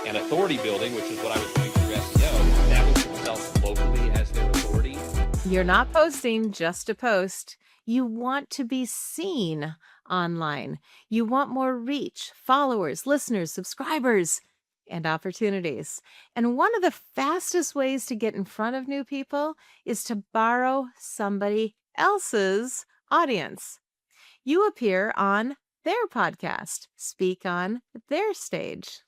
and authority building, which is what I was doing through SEO, establish themselves locally as their authority. You're not posting just to post. You want to be seen online. You want more reach, followers, listeners, subscribers, and opportunities. And one of the fastest ways to get in front of new people is to borrow somebody else's audience. You appear on their podcast, speak on their stage,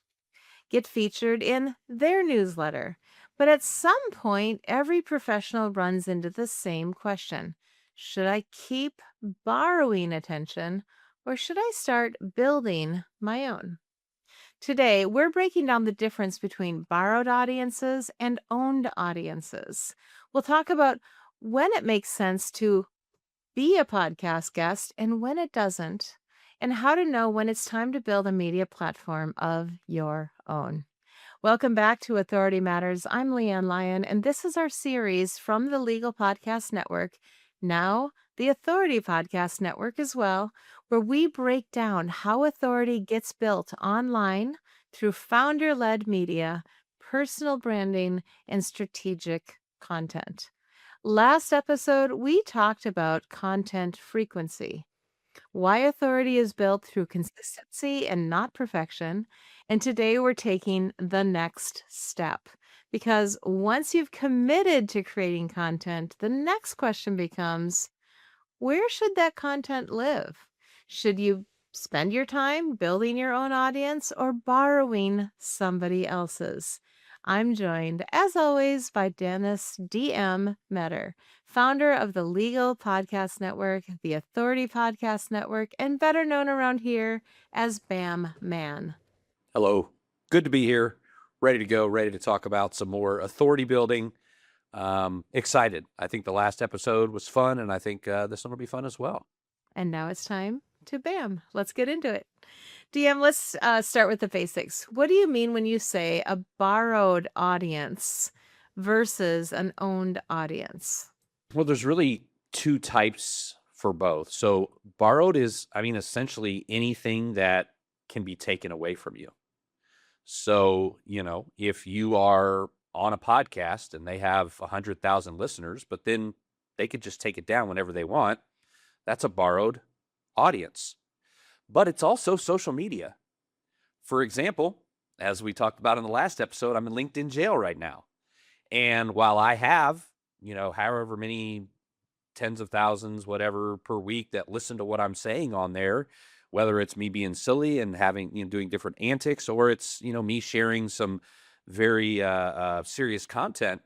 get featured in their newsletter. But at some point, every professional runs into the same question. Should I keep borrowing attention, or should I start building my own? Today, we're breaking down the difference between borrowed audiences and owned audiences. We'll talk about when it makes sense to be a podcast guest and when it doesn't, and how to know when it's time to build a media platform of your own. Welcome back to Authority Matters. I'm Leann Lyon, and this is our series from the Legal Podcast Network, now the Authority Podcast Network as well, where we break down how authority gets built online through founder-led media, personal branding, and strategic content. Last episode, we talked about content frequency, why authority is built through consistency and not perfection. And today we're taking the next step, because once you've committed to creating content, the next question becomes, where should that content live? Should you spend your time building your own audience or borrowing somebody else's? I'm joined, as always, by Dennis D.M. Meador, founder of the Legal Podcast Network, the Authority Podcast Network, and better known around here as Bam Man. Hello. Good to be here. Ready to go. Ready to talk about some more authority building. Excited. I think the last episode was fun, and I think this one will be fun as well. And now it's time to Bam. Let's get into it. DM, let's start with the basics. What do you mean when you say a borrowed audience versus an owned audience? Well, there's really two types for both. So borrowed is, essentially anything that can be taken away from you. So, if you are on a podcast and they have 100,000 listeners, but then they could just take it down whenever they want, that's a borrowed audience. But it's also social media. For example, as we talked about in the last episode, I'm in LinkedIn jail right now. And while I have, however many tens of thousands, whatever per week that listen to what I'm saying on there, whether it's me being silly and having, doing different antics, or it's, me sharing some very serious content,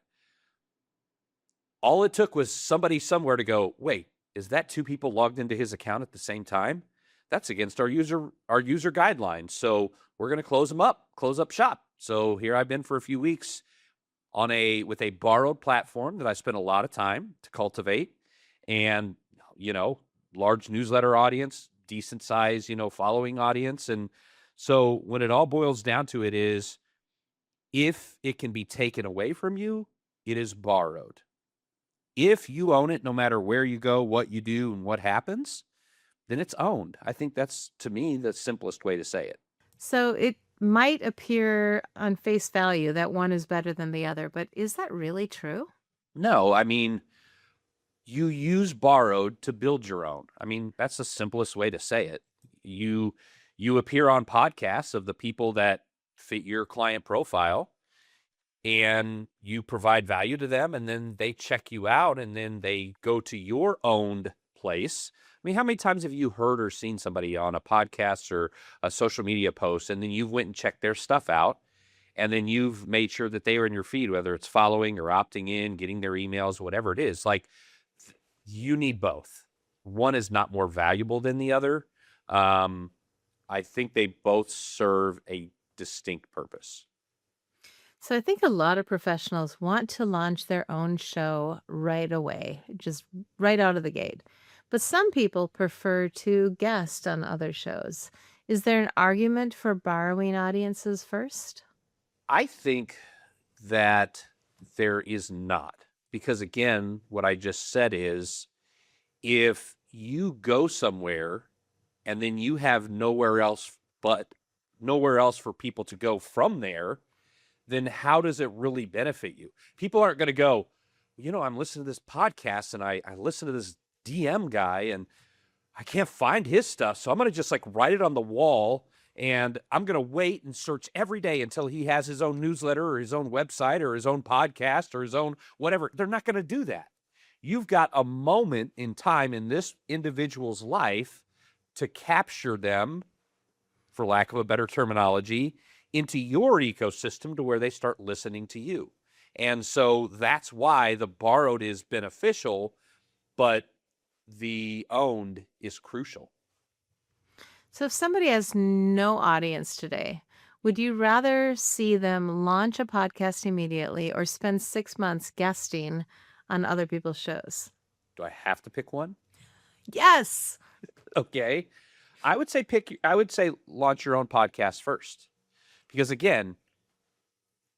all it took was somebody somewhere to go, wait, is that two people logged into his account at the same time? That's against our user guidelines. So we're going to close up shop. So here I've been for a few weeks with a borrowed platform that I spent a lot of time to cultivate, and, large newsletter audience, decent size, following audience. And so when it all boils down to it is, if it can be taken away from you, it is borrowed. If you own it, no matter where you go, what you do, and what happens, then it's owned. I think that's, to me, the simplest way to say it. So it might appear on face value that one is better than the other, but is that really true? No, you use borrowed to build your own. That's the simplest way to say it. You appear on podcasts of the people that fit your client profile, and you provide value to them, and then they check you out, and then they go to your owned place. How many times have you heard or seen somebody on a podcast or a social media post, and then you've went and checked their stuff out, and then you've made sure that they are in your feed, whether it's following or opting in, getting their emails, whatever it is? You need both. One is not more valuable than the other. I think they both serve a distinct purpose. So I think a lot of professionals want to launch their own show right away, just right out of the gate. But some people prefer to guest on other shows. Is there an argument for borrowing audiences first? I think that there is not, because again, what I just said is, if you go somewhere and then you have nowhere else but nowhere else for people to go from there, then how does it really benefit you? People aren't going to go, I'm listening to this podcast and I listen to this DM guy and I can't find his stuff. So I'm going to just like write it on the wall and I'm going to wait and search every day until he has his own newsletter or his own website or his own podcast or his own whatever. They're not going to do that. You've got a moment in time in this individual's life to capture them, for lack of a better terminology, into your ecosystem to where they start listening to you. And so that's why the borrowed is beneficial, but the owned is crucial. So if somebody has no audience today, would you rather see them launch a podcast immediately or spend 6 months guesting on other people's shows? Do I have to pick one? Yes. Okay. I would say launch your own podcast first. Because again,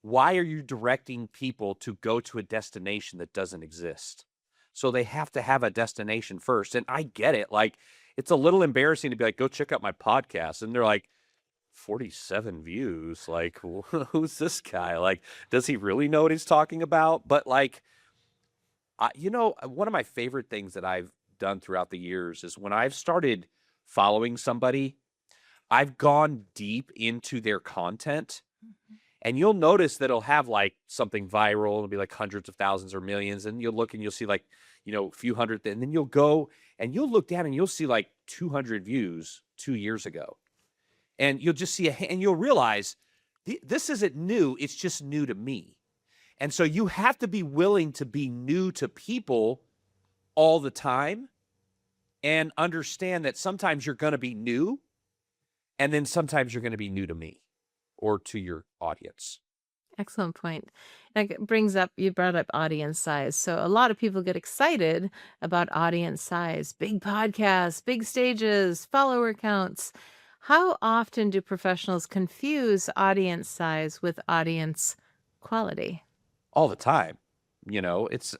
why are you directing people to go to a destination that doesn't exist? So they have to have a destination first. And I get it. Like, it's a little embarrassing to be like, go check out my podcast. And they're like, 47 views. Like, who's this guy? Like, does he really know what he's talking about? But like, one of my favorite things that I've done throughout the years is when I've started following somebody, I've gone deep into their content. And you'll notice that it'll have like something viral. It'll be like hundreds of thousands or millions. And you'll look and you'll see like, a few hundred. And then you'll go and you'll look down and you'll see like 200 views 2 years ago. And you'll just see and you'll realize this isn't new. It's just new to me. And so you have to be willing to be new to people all the time and understand that sometimes you're going to be new and then sometimes you're going to be new to me or to your audience. Excellent point. That you brought up audience size. So a lot of people get excited about audience size, big podcasts, big stages, follower counts. How often do professionals confuse audience size with audience quality? All the time. It's,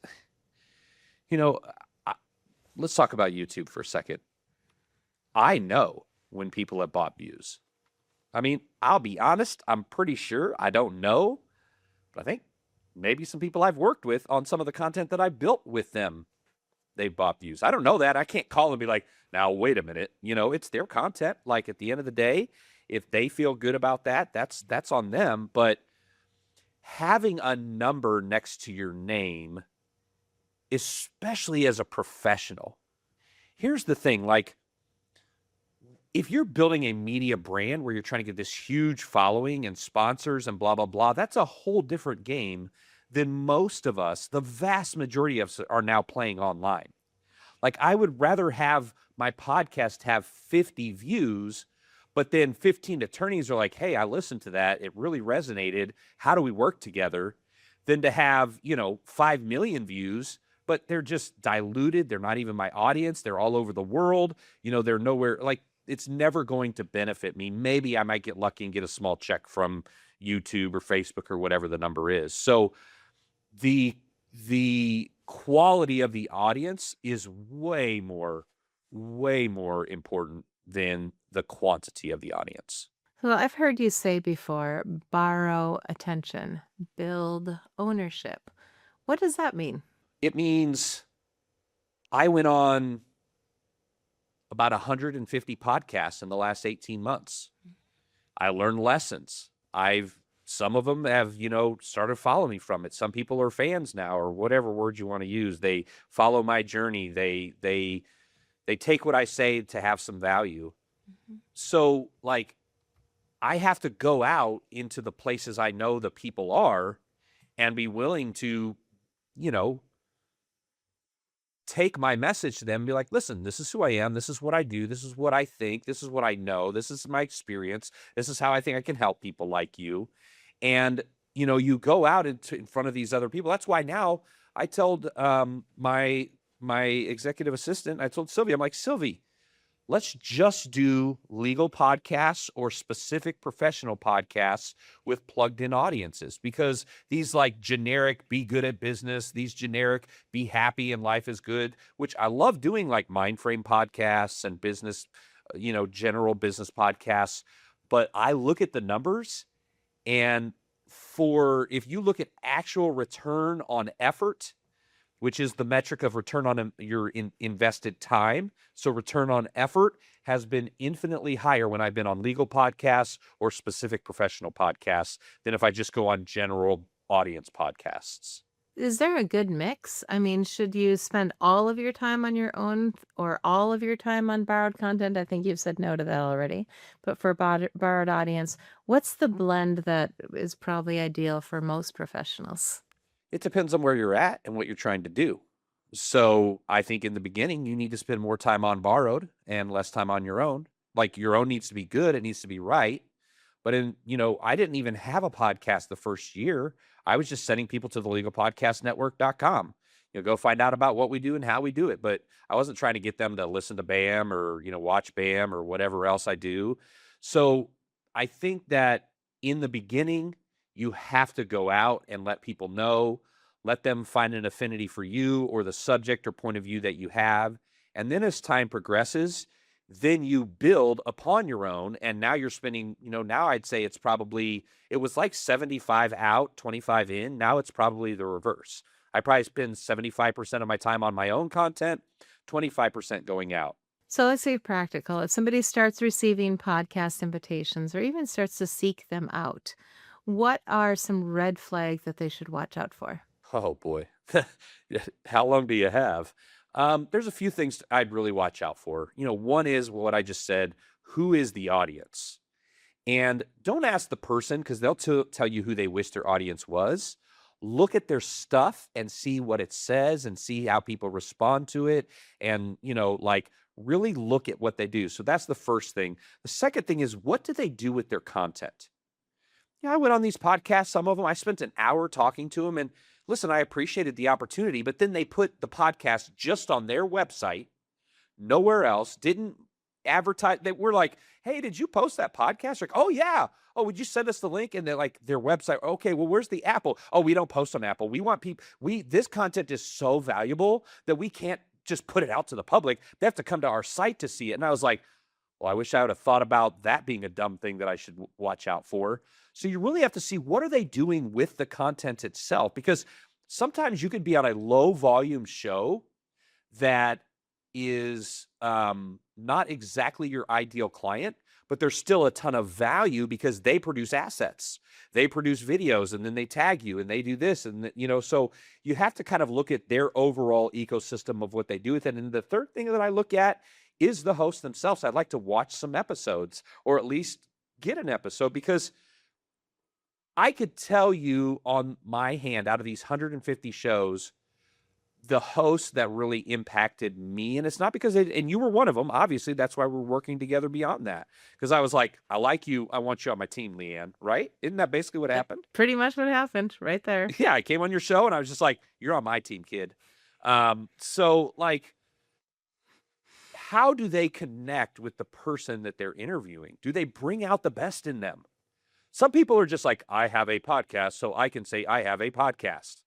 let's talk about YouTube for a second. I know when people have bought views. I mean, I'll be honest, I'm pretty sure, I don't know, but I think maybe some people I've worked with on some of the content that I built with them, they've bought views. I don't know that. I can't call and be like, now, wait a minute. It's their content. Like, at the end of the day, if they feel good about that, that's on them. But having a number next to your name, especially as a professional, here's the thing, like, if you're building a media brand where you're trying to get this huge following and sponsors and blah, blah, blah, that's a whole different game than most of us, the vast majority of us, are now playing online. Like, I would rather have my podcast have 50 views, but then 15 attorneys are like, hey, I listened to that. It really resonated. How do we work together? Than to have, 5 million views, but they're just diluted. They're not even my audience. They're all over the world. They're nowhere. Like, it's never going to benefit me. Maybe I might get lucky and get a small check from YouTube or Facebook or whatever the number is. So the quality of the audience is way more important than the quantity of the audience. Well, I've heard you say before, borrow attention, build ownership. What does that mean? It means I went on about 150 podcasts in the last 18 months. I learned lessons. Some of them have, started following me from it. Some people are fans now, or whatever word you want to use. They follow my journey. They take what I say to have some value. So, like, I have to go out into the places I know the people are and be willing to, take my message to them and be like, listen, this is who I am. This is what I do. This is what I think. This is what I know. This is my experience. This is how I think I can help people like you. And, you go out in front of these other people. That's why now I told my executive assistant, I told Sylvie, I'm like, Sylvie, let's just do legal podcasts or specific professional podcasts with plugged in audiences, because these like generic be good at business, these generic be happy and life is good, which I love doing, like mind frame podcasts and business, general business podcasts. but I look at the numbers, and if you look at actual return on effort, which is the metric of return on your invested time. So return on effort has been infinitely higher when I've been on legal podcasts or specific professional podcasts than if I just go on general audience podcasts. Is there a good mix? I mean, should you spend all of your time on your own or all of your time on borrowed content? I think you've said no to that already. But for borrowed audience, what's the blend that is probably ideal for most professionals? It depends on where you're at and what you're trying to do. So I think in the beginning, you need to spend more time on borrowed and less time on your own. Like your own needs to be good, it needs to be right. But I didn't even have a podcast the first year. I was just sending people to the legalpodcastnetwork.com. Go find out about what we do and how we do it. But I wasn't trying to get them to listen to BAM or, watch BAM or whatever else I do. So I think that in the beginning, you have to go out and let people know, let them find an affinity for you or the subject or point of view that you have. And then as time progresses, then you build upon your own. And now you're spending, now I'd say it was like 75 out, 25 in. Now it's probably the reverse. I probably spend 75% of my time on my own content, 25% going out. So let's say practical. If somebody starts receiving podcast invitations or even starts to seek them out, what are some red flags that they should watch out for? Oh boy. How long do you have? There's a few things I'd really watch out for. One is what I just said. Who is the audience? And don't ask the person because they'll tell you who they wish their audience was. Look at their stuff and see what it says and see how people respond to it. And, really look at what they do. So that's the first thing. The second thing is, what do they do with their content? I went on these podcasts, some of them, I spent an hour talking to them, and listen, I appreciated the opportunity, but then they put the podcast just on their website, nowhere else, didn't advertise. They were like, hey, did you post that podcast? Like, oh yeah. Oh, would you send us the link? And they're like, their website. Okay, well, where's the Apple? Oh, we don't post on Apple. We want people, this content is so valuable that we can't just put it out to the public. They have to come to our site to see it. And I was like, well, I wish I would have thought about that being a dumb thing that I should watch out for. So you really have to see what are they doing with the content itself, because sometimes you could be on a low volume show that is not exactly your ideal client, but there's still a ton of value because they produce assets. They produce videos and then they tag you and they do this. And, so you have to kind of look at their overall ecosystem of what they do with it. And the third thing that I look at is the host themselves. I'd like to watch some episodes or at least get an episode, because I could tell you on my hand out of these 150 shows, the hosts that really impacted me. And it's not because and you were one of them, obviously. That's why we're working together beyond that. Because I was like, I like you. I want you on my team, Leann, right? Isn't that basically what happened? Pretty much what happened right there. Yeah, I came on your show and I was just like, you're on my team, kid. So like, how do they connect with the person that they're interviewing? Do they bring out the best in them? Some people are just like, I have a podcast, so I can say I have a podcast.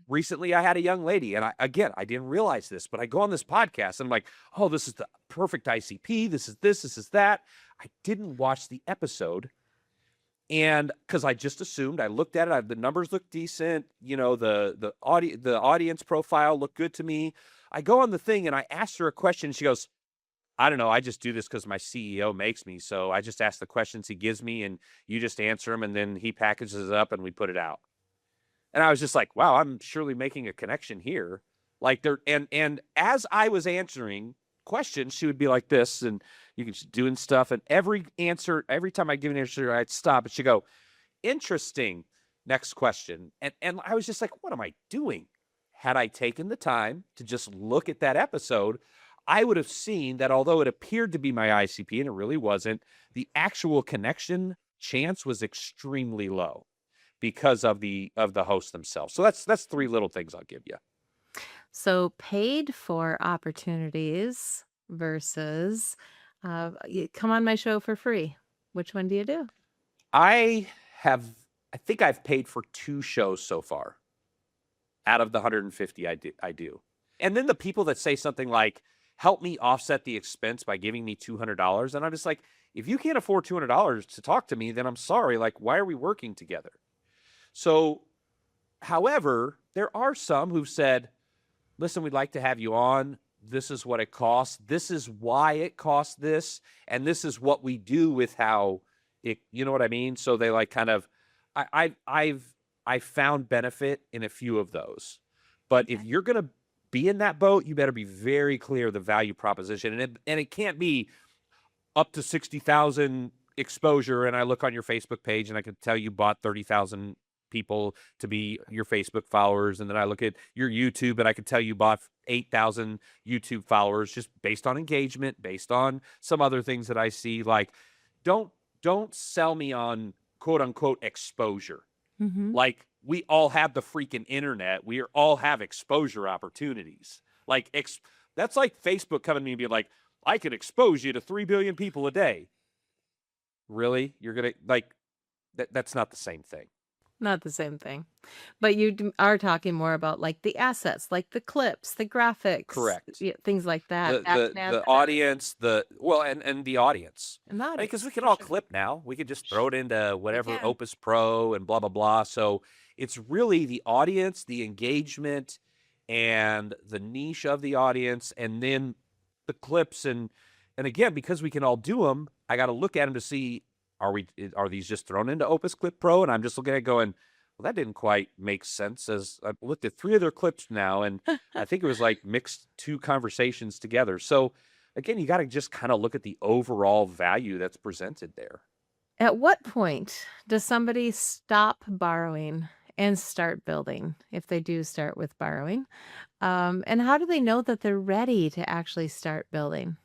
Recently, I had a young lady, and I didn't realize this, but I go on this podcast, and I'm like, oh, this is the perfect ICP. This is this is that. I didn't watch the episode, and because I just assumed, I looked at it, the numbers look decent, the audience profile looked good to me. I go on the thing, and I asked her a question. She goes, I don't know. I just do this because my CEO makes me. So I just ask the questions he gives me, and you just answer them, and then he packages it up, and we put it out. And I was just like, wow, I'm surely making a connection here. Like and as I was answering questions, she would be like this, and you can doing stuff. And every time I give an answer, I'd stop, and she'd go, interesting. Next question. And I was just like, what am I doing? Had I taken the time to just look at that episode, I would have seen that although it appeared to be my ICP and it really wasn't, the actual connection chance was extremely low because of the hosts themselves. So that's three little things I'll give you. So paid for opportunities versus you come on my show for free. Which one do you do? I think I've paid for 2 shows so far out of the 150 I do. And then the people that say something like, help me offset the expense by giving me $200. And I'm just like, If you can't afford $200 to talk to me, then I'm sorry. Like, why are we working together? So, however, there are some who've said, listen, we'd like to have you on. This is what it costs. This is why it costs this. And this is what we do with how it, you know what I mean? So they like kind of, I've found benefit in a few of those. But if you're going to be in that boat, you better be very clear the value proposition. And it can't be up to 60,000 exposure. And I look on your Facebook page and I can tell you bought 30,000 people to be your Facebook followers. And then I look at your YouTube and I can tell you bought 8,000 YouTube followers just based on engagement, based on some other things that I see. Like, don't sell me on quote unquote exposure. Mm-hmm. Like, we all have the freaking internet. We all have exposure opportunities. Like, that's like Facebook coming to me and being like, I could expose you to 3 billion people a day. Really? You're going to, like, that's not the same thing. Not the same thing. But you are talking more about like the assets, like the clips, the graphics. Correct. Things like that. The audience, and the audience. And that because we can all clip now. We could just throw it into whatever Opus Pro and blah, blah, blah. So it's really the audience, the engagement, and the niche of the audience, and then the clips. And again, because we can all do them, I got to look at them to see, are these just thrown into Opus Clip Pro? And I'm just looking at it going, well, that didn't quite make sense. As I've looked at 3 of their clips now, and I think it was like mixed 2 conversations together. So again, you got to just kind of look at the overall value that's presented there. At what point does somebody stop borrowing and start building, if they do start with borrowing? And how do they know that they're ready to actually start building?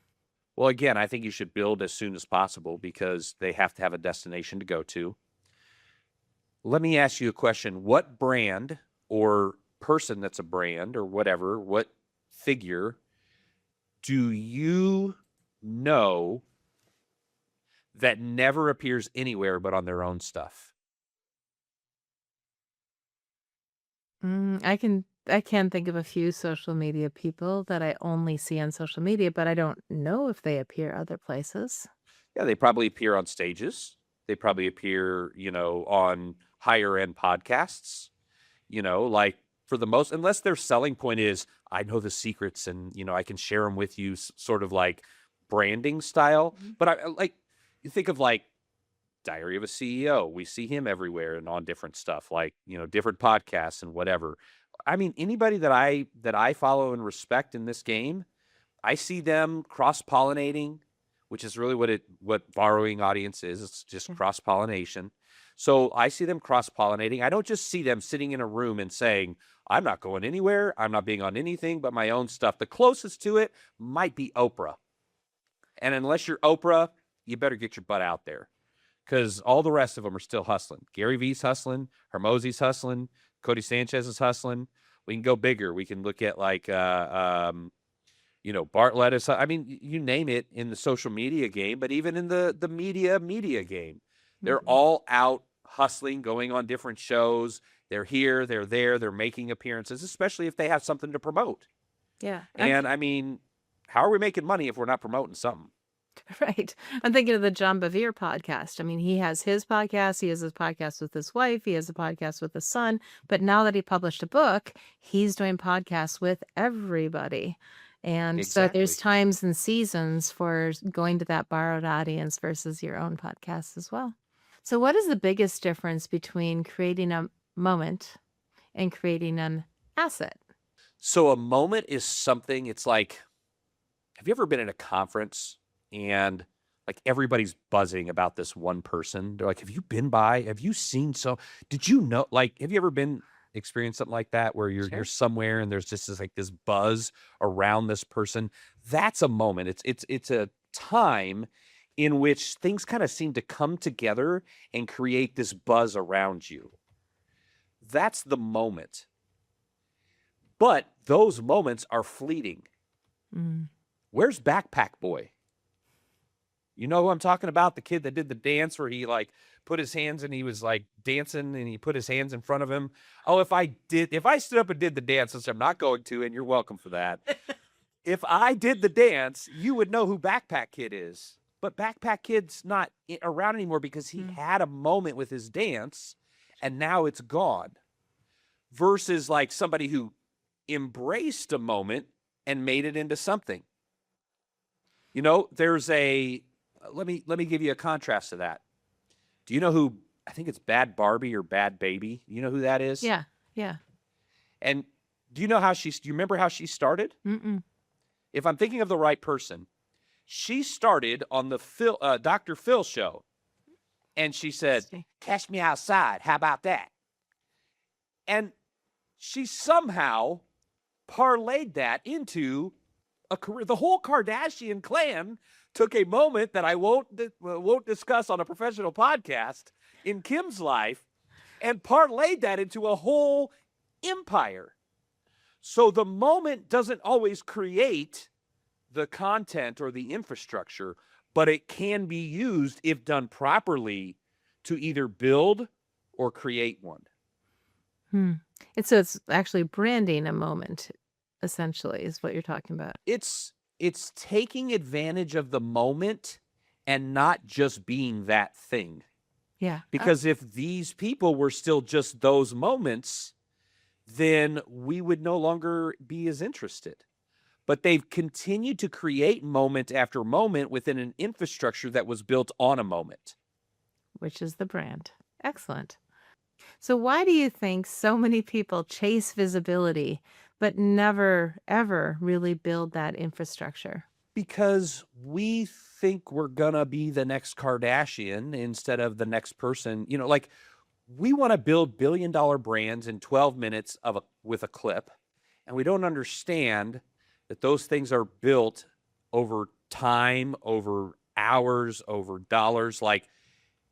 Well, again, I think you should build as soon as possible because they have to have a destination to go to. Let me ask you a question. What brand or person that's a brand or whatever, what figure do you know that never appears anywhere but on their own stuff? I can think of a few social media people that I only see on social media, but I don't know if they appear other places. Yeah, they probably appear on stages. They probably appear, on higher end podcasts, like for the most, unless their selling point is, I know the secrets and, I can share them with you, sort of like branding style. Mm-hmm. But you think of like Diary of a CEO. We see him everywhere and on different stuff, like, different podcasts and whatever. I mean, anybody that I follow and respect in this game, I see them cross-pollinating, which is really what borrowing audience is. It's just cross-pollination. So I see them cross-pollinating. I don't just see them sitting in a room and saying, I'm not going anywhere. I'm not being on anything but my own stuff. The closest to it might be Oprah. And unless you're Oprah, you better get your butt out there because all the rest of them are still hustling. Gary Vee's hustling. Hermosi's hustling. Cody Sanchez is hustling. We can go bigger. We can look at like, Bartlett is, I mean, you name it in the social media game, but even in the media game, they're all out hustling, going on different shows. They're here, they're there, they're making appearances, especially if they have something to promote. Yeah. And I mean, how are we making money if we're not promoting something? Right. I'm thinking of the John Bevere podcast. I mean, he has his podcast. He has his podcast with his wife. He has a podcast with his son. But now that he published a book, he's doing podcasts with everybody. And so there's times and seasons for going to that borrowed audience versus your own podcast as well. So what is the biggest difference between creating a moment and creating an asset? So a moment is something, it's like, have you ever been in a conference and like everybody's buzzing about this one person? They're like, have you been by? Have you seen did you know, like, have you ever experienced something like that where you're somewhere and there's just this buzz around this person? That's a moment. It's a time in which things kind of seem to come together and create this buzz around you. That's the moment. But those moments are fleeting. Where's Backpack Boy? You know who I'm talking about? The kid that did the dance where he like put his hands and he was like dancing and he put his hands in front of him. Oh, if I stood up and did the dance, which I'm not going to, and you're welcome for that. If I did the dance, you would know who Backpack Kid is. but Backpack Kid's not around anymore because he had a moment with his dance and now it's gone. Versus like somebody who embraced a moment and made it into something. You know, there's a let me give you a contrast to that. Do you know who, I think it's Bad Barbie or Bad Baby? You know who that is? Yeah. Yeah. And do you know how do you remember how she started? Mm-mm. If I'm thinking of the right person, she started on the Dr. Phil show. And she said, "Catch me outside. How about that?" And she somehow parlayed that into a career. The whole Kardashian clan took a moment that I won't discuss on a professional podcast in Kim's life and parlayed that into a whole empire. So the moment doesn't always create the content or the infrastructure, but it can be used if done properly to either build or create one. So it's actually branding a moment, essentially, is what you're talking about. It's taking advantage of the moment and not just being that thing. Yeah. Because if these people were still just those moments, then we would no longer be as interested. But they've continued to create moment after moment within an infrastructure that was built on a moment. Which is the brand. Excellent. So why do you think so many people chase visibility, but never, ever really build that infrastructure? Because we think we're going to be the next Kardashian instead of the next person. You know, like we want to build billion-dollar brands in 12 minutes with a clip. And we don't understand that those things are built over time, over hours, over dollars. Like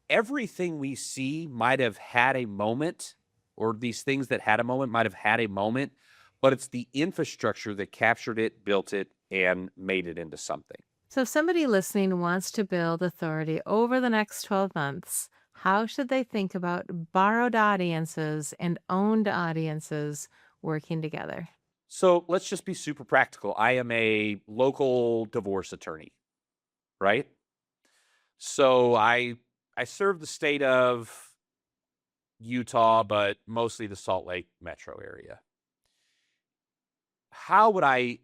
everything we see might have had a moment, or these things that had a moment might have had a moment, but it's the infrastructure that captured it, built it, and made it into something. So if somebody listening wants to build authority over the next 12 months, how should they think about borrowed audiences and owned audiences working together? So let's just be super practical. I am a local divorce attorney, right? So I serve the state of Utah, but mostly the Salt Lake metro area. How would I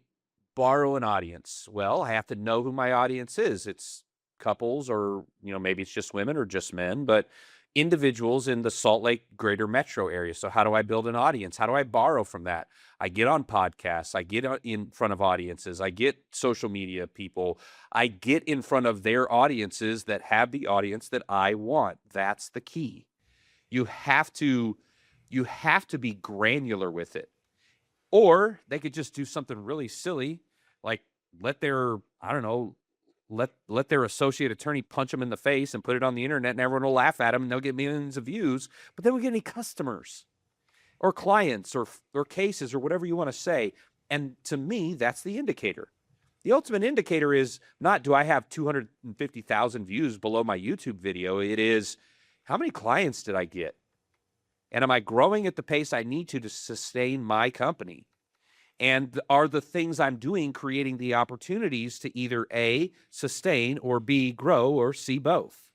borrow an audience? Well, I have to know who my audience is. It's couples, or maybe it's just women or just men, but individuals in the Salt Lake greater metro area. So how do I build an audience? How do I borrow from that? I get on podcasts. I get in front of audiences. I get social media people. I get in front of their audiences that have the audience that I want. That's the key. You have to be granular with it. Or they could just do something really silly, like let their associate attorney punch them in the face and put it on the internet, and everyone will laugh at them and they'll get millions of views, but they won't get any customers or clients or cases or whatever you want to say. And to me, that's the indicator. The ultimate indicator is not, do I have 250,000 views below my YouTube video? It is, how many clients did I get? And am I growing at the pace I need to sustain my company? And are the things I'm doing creating the opportunities to either A, sustain, or B, grow, or C, both?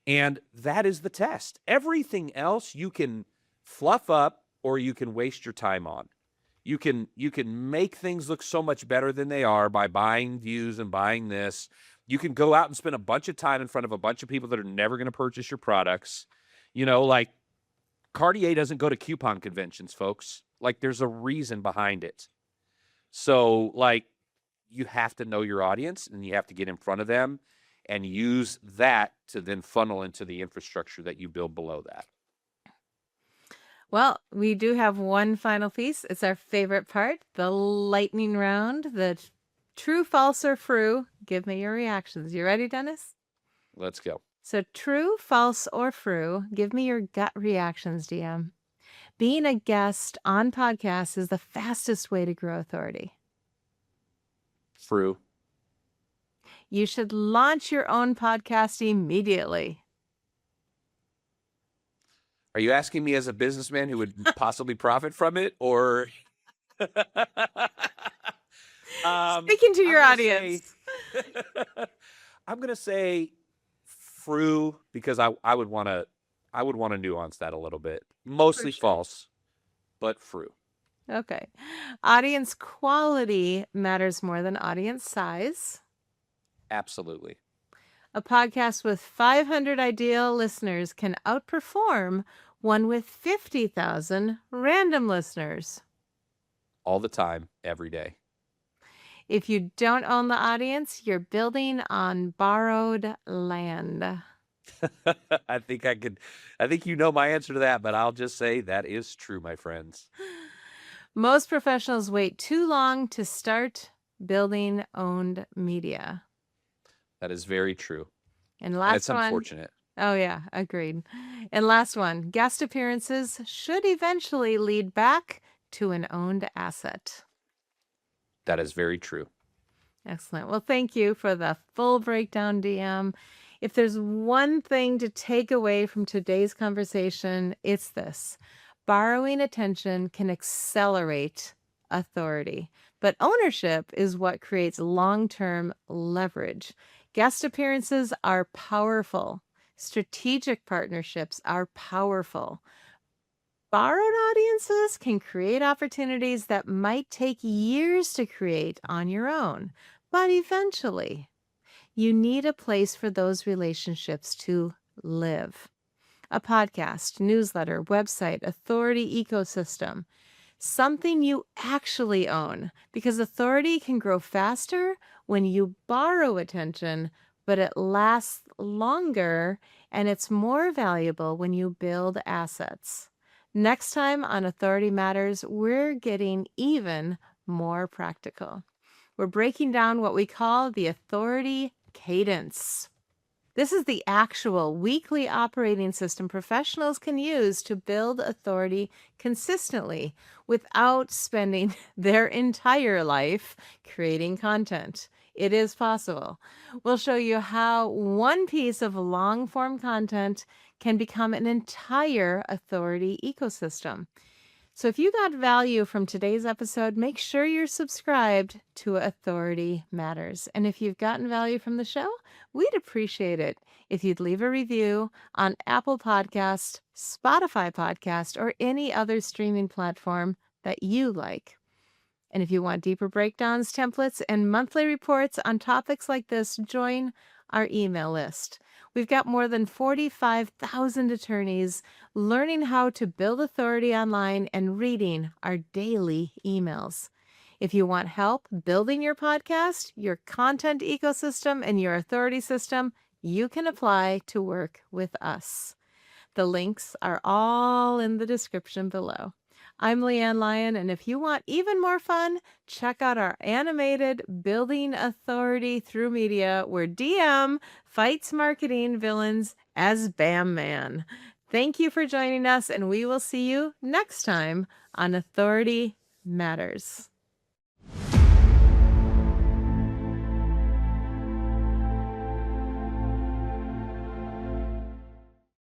And that is the test. Everything else you can fluff up or you can waste your time on. You can make things look so much better than they are by buying views and buying this. You can go out and spend a bunch of time in front of a bunch of people that are never going to purchase your products. Like Cartier doesn't go to coupon conventions, folks. Like there's a reason behind it. So like you have to know your audience and you have to get in front of them and use that to then funnel into the infrastructure that you build below that. Well, we do have one final piece. It's our favorite part, the lightning round, the true, false, or frou. Give me your reactions. You ready, Dennis? Let's go. So true, false, or frou, give me your gut reactions, DM. Being a guest on podcasts is the fastest way to grow authority. Frou. You should launch your own podcast immediately. Are you asking me as a businessman who would possibly profit from it, or speaking to your audience? I'm gonna say true because I would want to nuance that a little bit. For Mostly sure. false, but true. Okay. Audience quality matters more than audience size. Absolutely. A podcast with 500 ideal listeners can outperform one with 50,000 random listeners. All the time, every day. If you don't own the audience, you're building on borrowed land. I think you know my answer to that, but I'll just say that is true, my friends. Most professionals wait too long to start building owned media. That is very true. And And it's last one. unfortunate. Oh, yeah, agreed. And last one, guest appearances should eventually lead back to an owned asset. That is very true. Excellent. Well, thank you for the full breakdown, DM. If there's one thing to take away from today's conversation, it's this: borrowing attention can accelerate authority, but ownership is what creates long-term leverage. Guest appearances are powerful. Strategic partnerships are powerful. Borrowed audiences can create opportunities that might take years to create on your own, but eventually you need a place for those relationships to live. A podcast, newsletter, website, authority ecosystem, something you actually own, because authority can grow faster when you borrow attention, but it lasts longer and it's more valuable when you build assets. Next time on Authority Matters, we're getting even more practical. We're breaking down what we call the authority cadence. This is the actual weekly operating system professionals can use to build authority consistently without spending their entire life creating content. It is possible. We'll show you how one piece of long-form content can become an entire authority ecosystem. So if you got value from today's episode, make sure you're subscribed to Authority Matters. And if you've gotten value from the show, we'd appreciate it if you'd leave a review on Apple Podcast, Spotify Podcast, or any other streaming platform that you like. And if you want deeper breakdowns, templates, and monthly reports on topics like this, join our email list. We've got more than 45,000 attorneys learning how to build authority online and reading our daily emails. If you want help building your podcast, your content ecosystem, and your authority system, you can apply to work with us. The links are all in the description below. I'm Leann Lyon, and if you want even more fun, check out our animated Building Authority Through Media, where DM fights marketing villains as Bam Man. Thank you for joining us, and we will see you next time on Authority Matters.